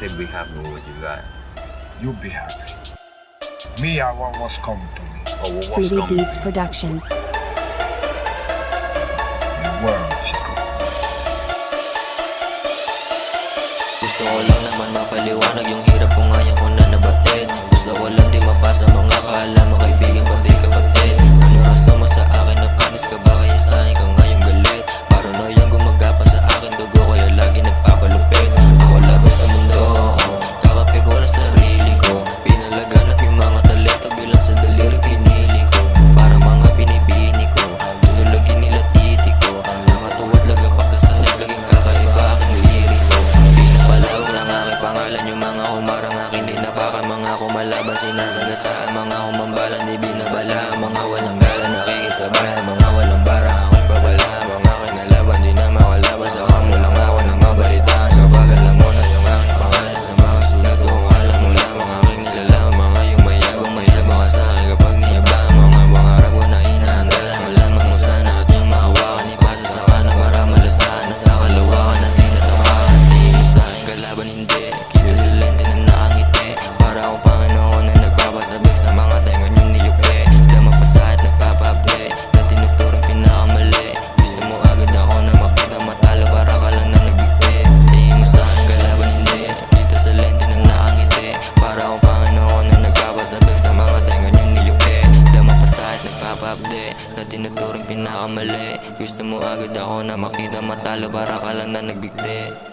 say be happy with what you got. You be happy. Me, I want what's coming to me. Oh, well, what's 3D coming Beats to you? Production. The world, Chico. Gusto ko lang naman mapaliwanag yung hirap ko ngayon ko na nabatid. Gusto ko lang di mapasa mga kaalaman, kaibigan pati kapatid. Ano rason mo sa akin na panis ka ba kaya sa akin ka ngayong galit? Paranoia gumagapa sa akin dugo kaya lagi nagpapalupit. Ako laban sa mundo, kakape ko lang sarili ko. Pinalagan at yung mga talento bilang sa daliri pinili ko. Para mga binibini ko, gusto lagi nila titi ko. Nakatuwad laga pagkasahib, laging kakaiba aking liriko. Pinapalawag lang aking pangalan, yung mga humarang akin di napakan. Mga kumalaban sinasagasaan, mga humambalan di binabala. Mga walang galan nakikisabayan, mga walang bara ako'y babala. Mga kinalaban di na makalaban, sa kamo lang ako na mabalitaan. Kapag alam mo na yung aking pangalan sa mga sulat ko, kung alam mo lamang aking nilalaman. Mga yung mayabang ka sa akin kapag niyabang. Mga pangarap ko na hinahanda lang, malaman mo sana at yung mahawakan. Ipasa sa kanan para malasahan na sa kaluwakan at di natamaan. Tingin mo sa akin kalaban hindi, kita sa lente na nakangiti. Para akong Panginoon na nagpapasabik sa mga tenga niyong niyupi. Dama pa sa at nagpapa-update na tinuturing pinakamali. Gusto mo agad ako na makita matalo para ka lang na nagbigti. Tingin mo sa akin kalaban hindi, kita sa lente na nakangiti. Para akong Panginoon na nagpapasabik sa mga tenga niyong niyupi. Dama pa sa at nagpapa-update na tinuturing pinakamali. Gusto mo agad ako na makita matalo para ka lang na nagbigti.